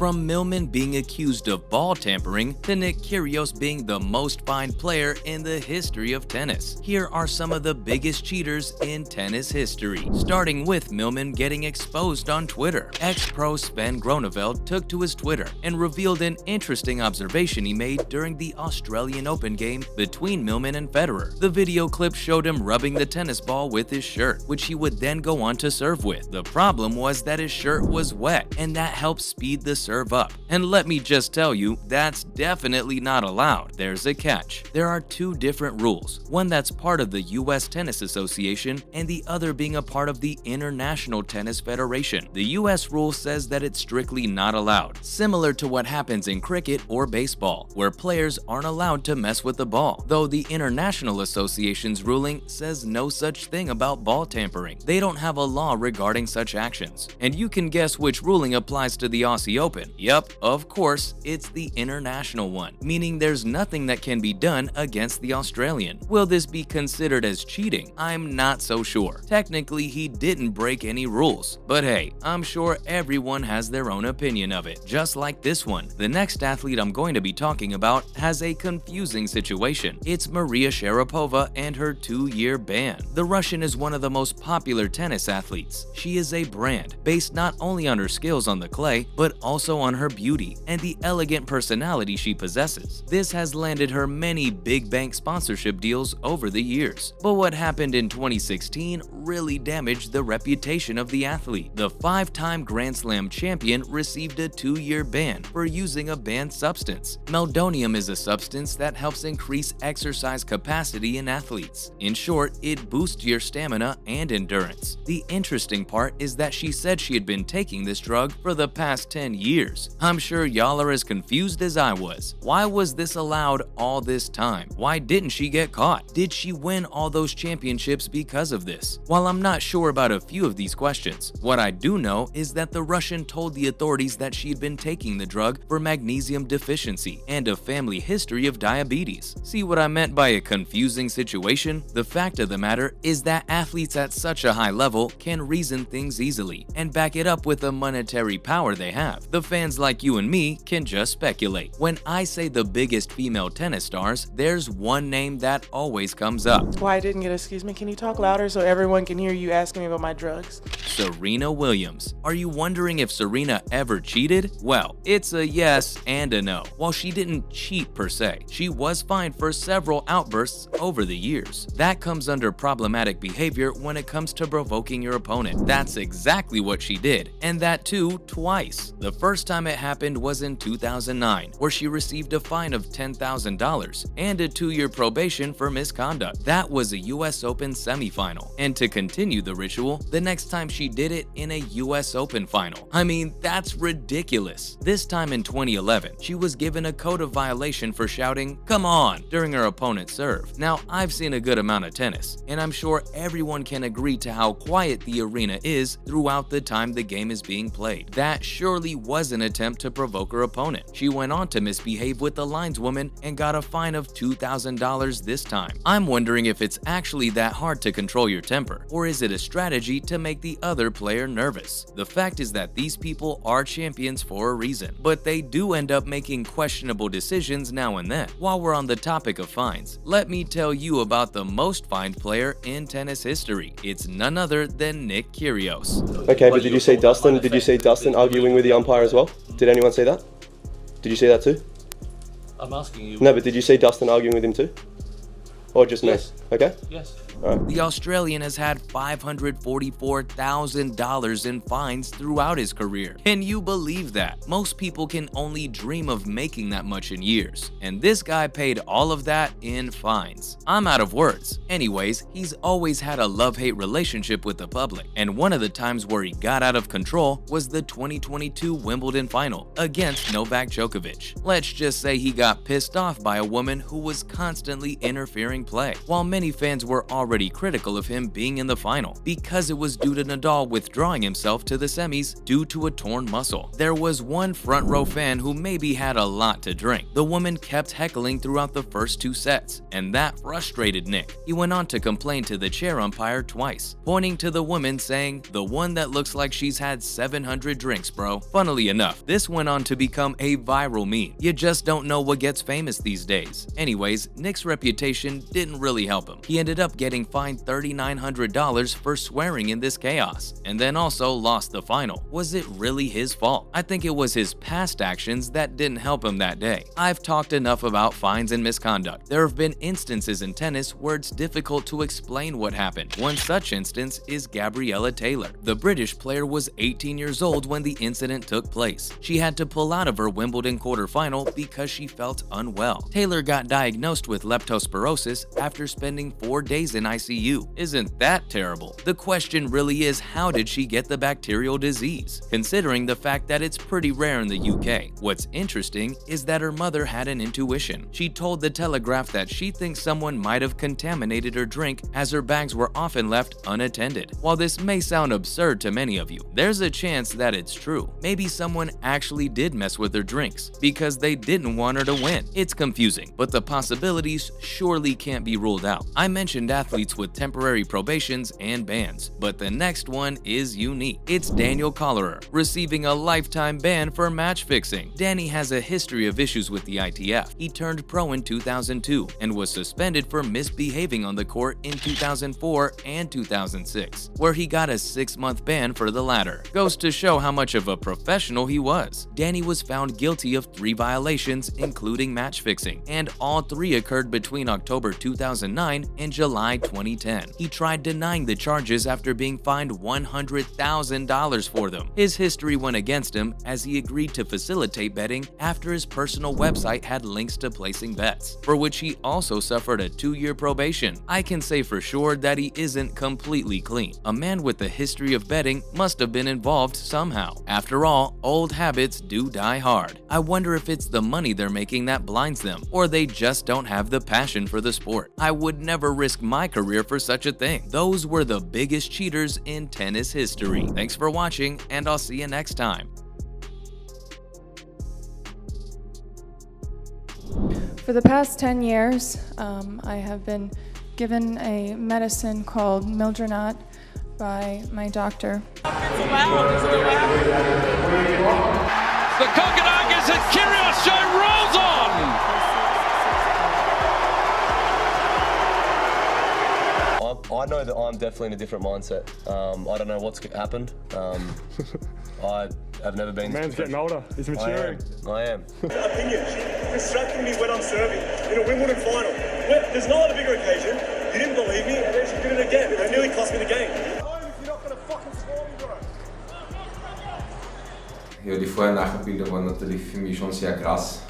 From Millman being accused of ball tampering to Nick Kyrgios being the most fined player in the history of tennis, here are some of the biggest cheaters in tennis history. Starting with Millman getting exposed on Twitter. Ex-pro Sven Groeneveld took to his Twitter and revealed an interesting observation he made during the Australian Open game between Millman and Federer. The video clip showed him rubbing the tennis ball with his shirt, which he would then go on to serve with. The problem was that his shirt was wet, and that helped speed the serve up. And let me just tell you, that's definitely not allowed. There's a catch. There are two different rules, one that's part of the US Tennis Association and the other being a part of the International Tennis Federation. The US rule says that it's strictly not allowed, similar to what happens in cricket or baseball, where players aren't allowed to mess with the ball, though the International Association's ruling says no such thing about ball tampering. They don't have a law regarding such actions. And you can guess which ruling applies to the Aussie Open. Yep, of course, it's the international one, meaning there's nothing that can be done against the Australian. Will this be considered as cheating? I'm not so sure. Technically, he didn't break any rules, but hey, I'm sure everyone has their own opinion of it, just like this one. The next athlete I'm going to be talking about has a confusing situation. It's Maria Sharapova and her 2-year ban. The Russian is one of the most popular tennis athletes. She is a brand, based not only on her skills on the clay, but also on her beauty and the elegant personality she possesses. This has landed her many big bank sponsorship deals over the years. But what happened in 2016 really damaged the reputation of the athlete. The 5-time Grand Slam champion received a 2-year ban for using a banned substance. Meldonium is a substance that helps increase exercise capacity in athletes. In short, it boosts your stamina and endurance. The interesting part is that she said she had been taking this drug for the past 10 years. I'm sure y'all are as confused as I was. Why was this allowed all this time? Why didn't she get caught? Did she win all those championships because of this? While I'm not sure about a few of these questions, what I do know is that the Russian told the authorities that she'd been taking the drug for magnesium deficiency and a family history of diabetes. See what I meant by a confusing situation? The fact of the matter is that athletes at such a high level can reason things easily and back it up with the monetary power they have. The fans like you and me can just speculate. When I say the biggest female tennis stars, there's one name that always comes up. Why I didn't get, excuse me, can you talk louder so everyone can hear you asking me about my drugs? Serena Williams. Are you wondering if Serena ever cheated? Well, it's a yes and a no. While she didn't cheat per se, she was fined for several outbursts over the years. That comes under problematic behavior when it comes to provoking your opponent. That's exactly what she did, and that too twice. The first time it happened was in 2009, where she received a fine of $10,000 and a 2-year probation for misconduct. That was a US Open semifinal. And to continue the ritual, the next time she did it in a US Open final. I mean, that's ridiculous. This time in 2011, she was given a code of violation for shouting, "Come on," during her opponent's serve. Now, I've seen a good amount of tennis, and I'm sure everyone can agree to how quiet the arena is throughout the time the game is being played. That surely was an attempt to provoke her opponent. She went on to misbehave with the lineswoman and got a fine of $2,000 this time. I'm wondering if it's actually that hard to control your temper, or is it a strategy to make the other player nervous? The fact is that these people are champions for a reason, but they do end up making questionable decisions now and then. While we're on the topic of fines, let me tell you about the most fined player in tennis history. It's none other than Nick Kyrgios. Okay, but did you say Dustin? Did you say Dustin arguing with the umpire as well? Did anyone say that? Did you say that too? I'm asking you. No, but did you say Dustin arguing with him too? Or just me? Yes. Okay? Yes. The Australian has had $544,000 in fines throughout his career. Can you believe that? Most people can only dream of making that much in years, and this guy paid all of that in fines. I'm out of words. Anyways, he's always had a love-hate relationship with the public, and one of the times where he got out of control was the 2022 Wimbledon final against Novak Djokovic. Let's just say he got pissed off by a woman who was constantly interfering play. While many fans were already already critical of him being in the final because it was due to Nadal withdrawing himself to the semis due to a torn muscle. There was one front row fan who maybe had a lot to drink. The woman kept heckling throughout the first 2 sets, and that frustrated Nick. He went on to complain to the chair umpire twice, pointing to the woman saying, "The one that looks like she's had 700 drinks, bro." Funnily enough, this went on to become a viral meme. You just don't know what gets famous these days. Anyways, Nick's reputation didn't really help him. He ended up getting fined $3,900 for swearing in this chaos, and then also lost the final. Was it really his fault? I think it was his past actions that didn't help him that day. I've talked enough about fines and misconduct. There have been instances in tennis where it's difficult to explain what happened. One such instance is Gabriella Taylor. The British player was 18 years old when the incident took place. She had to pull out of her Wimbledon quarterfinal because she felt unwell. Taylor got diagnosed with leptospirosis after spending 4 days in ICU. Isn't that terrible? The question really is, how did she get the bacterial disease? Considering the fact that it's pretty rare in the UK. What's interesting is that her mother had an intuition. She told the Telegraph that she thinks someone might have contaminated her drink as her bags were often left unattended. While this may sound absurd to many of you, there's a chance that it's true. Maybe someone actually did mess with her drinks because they didn't want her to win. It's confusing, but the possibilities surely can't be ruled out. I mentioned athletes with temporary probations and bans, but the next one is unique. It's Daniel Kollerer, receiving a lifetime ban for match fixing. Danny has a history of issues with the ITF. He turned pro in 2002 and was suspended for misbehaving on the court in 2004 and 2006, where he got a 6-month ban for the latter. Goes to show how much of a professional he was. Danny was found guilty of 3 violations, including match fixing, and all 3 occurred between October 2009 and July 2010. He tried denying the charges after being fined $100,000 for them. His history went against him as he agreed to facilitate betting after his personal website had links to placing bets, for which he also suffered a 2-year probation. I can say for sure that he isn't completely clean. A man with a history of betting must have been involved somehow. After all, old habits do die hard. I wonder if it's the money they're making that blinds them, or they just don't have the passion for the sport. I would never risk my career for such a thing. Those were the biggest cheaters in tennis history. Thanks for watching, and I'll see you next time. For the past 10 years, I have been given a medicine called Mildronat by my doctor. The Kokonakis and Kyrgios show rolls on! I know that I'm definitely in a different mindset. I don't know what's happened. I have never been... Man's getting older. He's maturing. I am. Opinion. Distracting me when I'm serving in a Wimbledon final. There's no other bigger occasion. You didn't believe me, and then she did it again. It nearly cost me the game. Ja, die Vor- und Nachbilder waren natürlich für mich schon sehr krass.